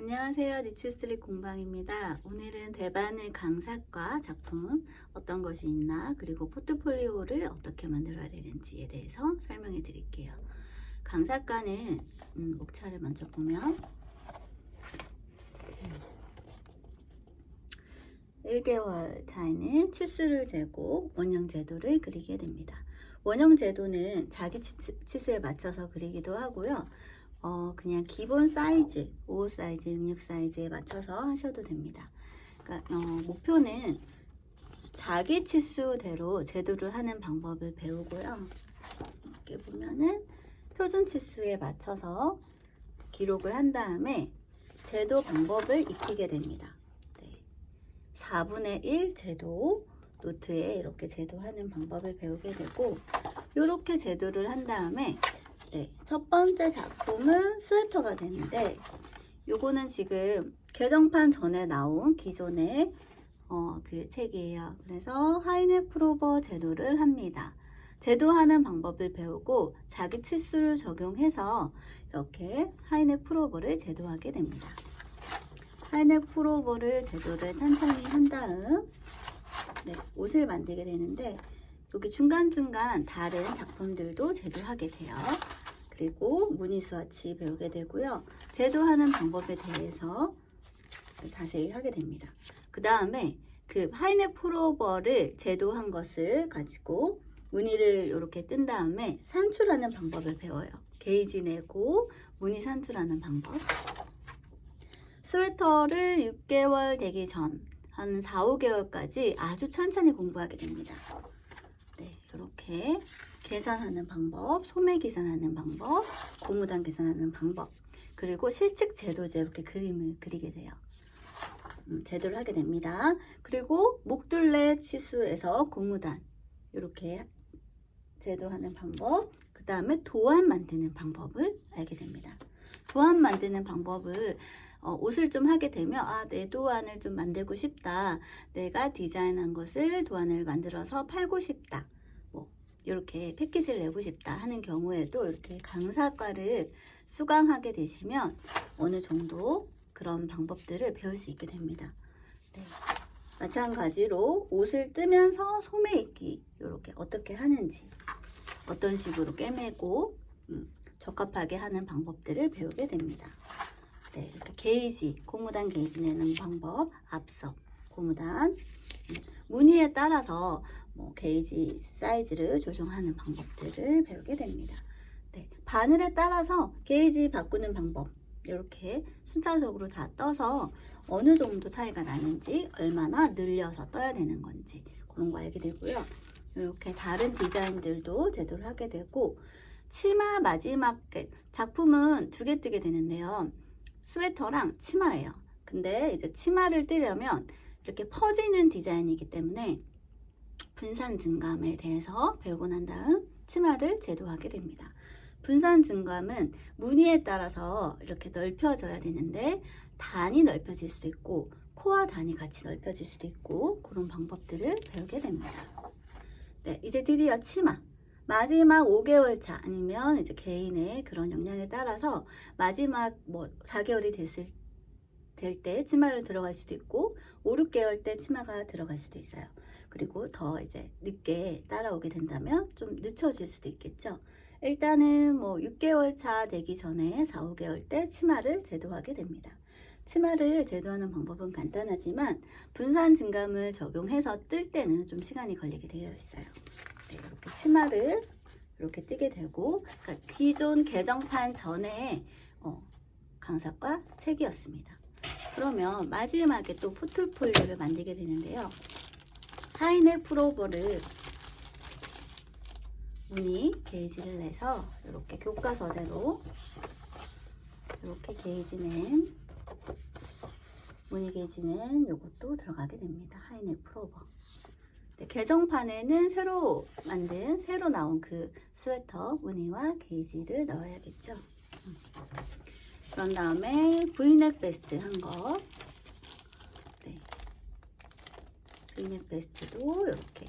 안녕하세요. 니치스트릿 공방입니다. 오늘은 대바늘 강사과 작품 어떤 것이 있나, 그리고 포트폴리오를 어떻게 만들어야 되는지에 대해서 설명해 드릴게요. 강사과는 목차를 먼저 보면 1개월 차에는 치수를 재고 원형 제도를 그리게 됩니다. 원형 제도는 자기 치수에 맞춰서 그리기도 하고요. 그냥 기본 사이즈, 5호 사이즈, 66 사이즈에 맞춰서 하셔도 됩니다. 그러니까 목표는 자기 치수대로 제도를 하는 방법을 배우고요. 이렇게 보면은 표준 치수에 맞춰서 기록을 한 다음에 제도 방법을 익히게 됩니다. 4분의 1 제도 노트에 이렇게 제도하는 방법을 배우게 되고, 이렇게 제도를 한 다음에 첫 번째 작품은 스웨터가 되는데, 요거는 지금 개정판 전에 나온 기존의 그 책이에요. 그래서 하이넥 프로버 제도를 합니다. 제도하는 방법을 배우고 자기 치수를 적용해서 이렇게 하이넥 프로버를 제도하게 됩니다. 하이넥 프로버를 제도를 천천히 한 다음 옷을 만들게 되는데, 여기 중간중간 다른 작품들도 제도하게 돼요. 그리고 무늬 스와치 배우게 되고요. 제도하는 방법에 대해서 자세히 하게 됩니다. 그 다음에 그 하이넥 프로버를 제도한 것을 가지고 무늬를 이렇게 뜬 다음에 산출하는 방법을 배워요. 게이지 내고 무늬 산출하는 방법. 스웨터를 6개월 되기 전, 한 4, 5개월까지 아주 천천히 공부하게 됩니다. 이렇게 계산하는 방법, 소매 계산하는 방법, 고무단 계산하는 방법, 그리고 실측 제도제 이렇게 그림을 그리게 돼요. 제도를 하게 됩니다. 그리고 목둘레 치수에서 고무단 이렇게 제도하는 방법, 그 다음에 도안 만드는 방법을 알게 됩니다. 도안 만드는 방법을 옷을 좀 하게 되면 내 도안을 좀 만들고 싶다, 내가 디자인한 것을 도안을 만들어서 팔고 싶다, 이렇게 패키지를 내고 싶다 하는 경우에도 이렇게 강사과를 수강하게 되시면 어느 정도 그런 방법들을 배울 수 있게 됩니다. 마찬가지로 옷을 뜨면서 소매 입기 이렇게 어떻게 하는지, 어떤 식으로 꿰매고 적합하게 하는 방법들을 배우게 됩니다. 이렇게 게이지, 고무단 게이지 내는 방법, 앞서 고무단, 무늬에 따라서 게이지 사이즈를 조정하는 방법들을 배우게 됩니다. 바늘에 따라서 게이지 바꾸는 방법, 이렇게 순차적으로 다 떠서 어느 정도 차이가 나는지, 얼마나 늘려서 떠야 되는 건지 그런 거 알게 되고요. 이렇게 다른 디자인들도 제도를 하게 되고, 치마 마지막 작품은 2개 뜨게 되는데요. 스웨터랑 치마예요. 근데 이제 치마를 뜨려면 이렇게 퍼지는 디자인이기 때문에 분산 증감에 대해서 배우고 난 다음 치마를 제도하게 됩니다. 분산 증감은 무늬에 따라서 이렇게 넓혀져야 되는데, 단이 넓혀질 수도 있고 코와 단이 같이 넓혀질 수도 있고, 그런 방법들을 배우게 됩니다. 이제 드디어 치마. 마지막 5개월 차 아니면 이제 개인의 그런 역량에 따라서 마지막 4개월이 될 때 치마를 들어갈 수도 있고, 5, 6개월 때 치마가 들어갈 수도 있어요. 그리고 더 이제 늦게 따라오게 된다면 좀 늦춰질 수도 있겠죠. 일단은 6개월 차 되기 전에 4, 5개월 때 치마를 제도하게 됩니다. 치마를 제도하는 방법은 간단하지만 분산 증감을 적용해서 뜰 때는 좀 시간이 걸리게 되어 있어요. 이렇게 치마를 이렇게 뜨게 되고, 그러니까 기존 개정판 전에 강사과 책이었습니다. 그러면 마지막에 또 포트폴리오를 만들게 되는데요. 하이넥 프로버를 무늬 게이지를 내서 이렇게 교과서대로 이렇게 게이지 낸 무늬 게이지 낸 요것도 들어가게 됩니다. 하이넥 프로버. 개정판에는 새로 나온 그 스웨터 무늬와 게이지를 넣어야겠죠. 그런 다음에 브이넥 베스트 한 거, 브이넥 베스트도 이렇게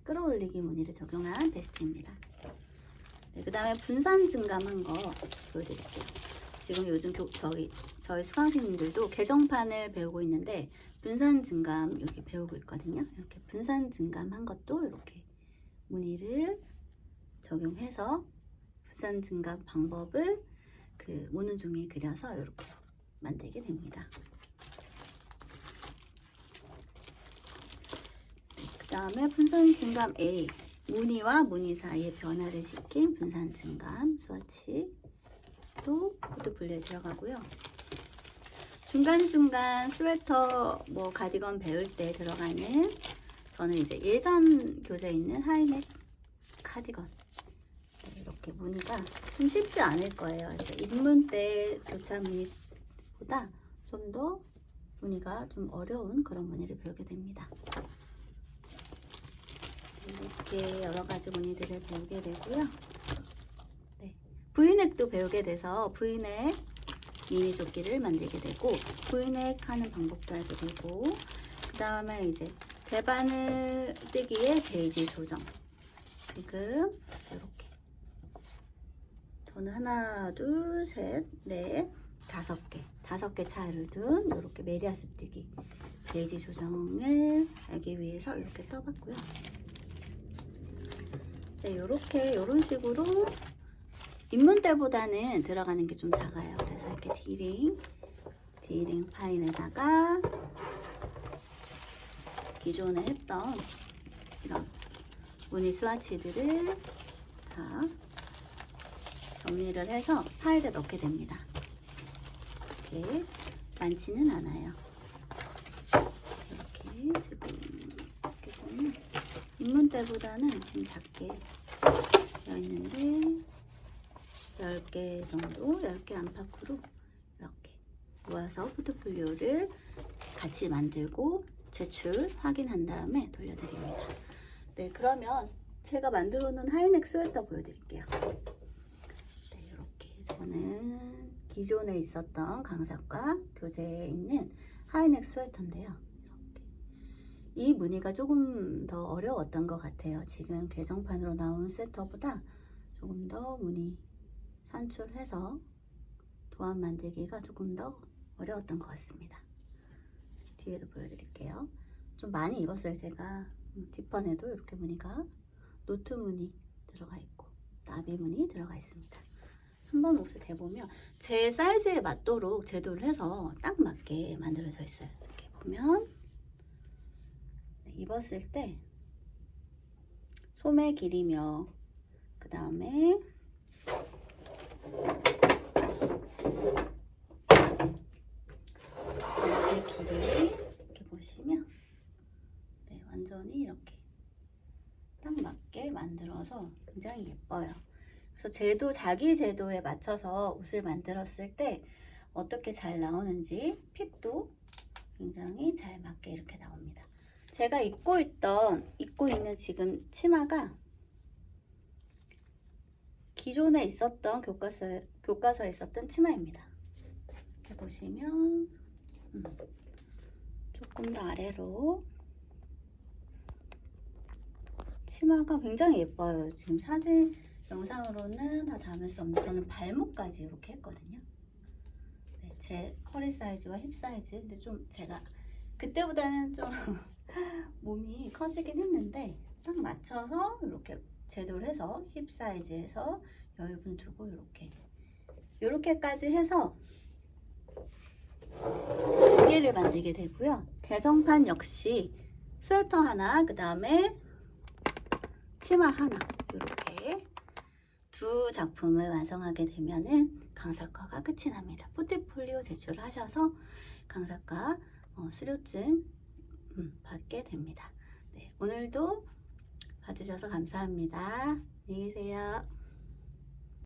끌어올리기 무늬를 적용한 베스트입니다. 네, 그 다음에 분산 증감한 거 보여드릴게요. 지금 요즘 저희 수강생님들도 개정판을 배우고 있는데 분산 증감 여기 배우고 있거든요. 이렇게 분산 증감한 것도 이렇게 무늬를 적용해서 분산 증감 방법을 그 모는 종이에 그려서 이렇게 만들게 됩니다. 그 다음에 분산 증감 A, 무늬와 무늬 사이에 변화를 시킨 분산 증감 스와치 또 포트폴리오에 들어가고요. 중간중간 스웨터 뭐 가디건 배울 때 들어가는, 저는 이제 예전 교재에 있는 하이넥 카디건, 이렇게 무늬가 좀 쉽지 않을 거예요. 입문 때 교차 무늬보다 좀 더 무늬가 좀 어려운 그런 무늬를 배우게 됩니다. 이렇게 여러 가지 무늬들을 배우게 되고요. 네, V넥도 배우게 돼서 V넥 미니 조끼를 만들게 되고, V넥 하는 방법도 알게 되고, 그 다음에 이제 대바늘 뜨기의 게이지 조정. 지금 이렇게 저는 하나, 둘, 셋, 넷, 다섯 개 차이를 둔 이렇게 메리아스 뜨기 게이지 조정을 알기 위해서 이렇게 떠봤고요. 네, 이런 식으로 입문 때보다는 들어가는 게 좀 작아요. 그래서 이렇게 디링 파일에다가 기존에 했던 이런 무늬 스와치들을 다 정리를 해서 파일에 넣게 됩니다. 이렇게 많지는 않아요. 이렇게 지금 이렇게 보면 입문 때보다는 좀 작게 되어 있는데 10개 정도, 10개 안팎으로 이렇게 모아서 포트폴리오를 같이 만들고 제출 확인한 다음에 돌려드립니다. 네, 그러면 제가 만들어 놓은 하이넥 스웨터 보여드릴게요. 네, 이렇게 저는 기존에 있었던 강사과 교재에 있는 하이넥 스웨터인데요. 이렇게 이 무늬가 조금 더 어려웠던 것 같아요. 지금 개정판으로 나온 스웨터보다 조금 더 무늬 산출해서 도안 만들기가 조금 더 어려웠던 것 같습니다. 뒤에도 보여드릴게요. 좀 많이 입었어요. 제가 뒷판에도 이렇게 무늬가 노트 무늬 들어가 있고 나비 무늬 들어가 있습니다. 한번 옷을 대보면 제 사이즈에 맞도록 제도를 해서 딱 맞게 만들어져 있어요. 이렇게 보면 입었을 때 소매 길이며 그 다음에 전체 길이 이렇게 보시면 네, 완전히 이렇게 딱 맞게 만들어서 굉장히 예뻐요. 그래서 자기 제도에 맞춰서 옷을 만들었을 때 어떻게 잘 나오는지 핏도 굉장히 잘 맞게 이렇게 나옵니다. 제가 입고 있는 지금 치마가 기존에 있었던 교과서에 있었던 치마입니다. 이렇게 보시면 조금 더 아래로 치마가 굉장히 예뻐요. 지금 사진 영상으로는 다 담을 수 없는데 저는 발목까지 이렇게 했거든요. 네, 제 허리 사이즈와 힙 사이즈, 근데 좀 제가 그때보다는 좀 몸이 커지긴 했는데 딱 맞춰서 이렇게 제도를 해서 힙 사이즈에서 여유분 두고 이렇게까지 해서 2개를 만들게 되고요. 개정판 역시 스웨터 하나, 그 다음에 치마 하나, 이렇게 2 작품을 완성하게 되면은 강사과가 끝이 납니다. 포트폴리오 제출하셔서 강사과 수료증 받게 됩니다. 네, 오늘도 봐주셔서 감사합니다. 안녕히 계세요.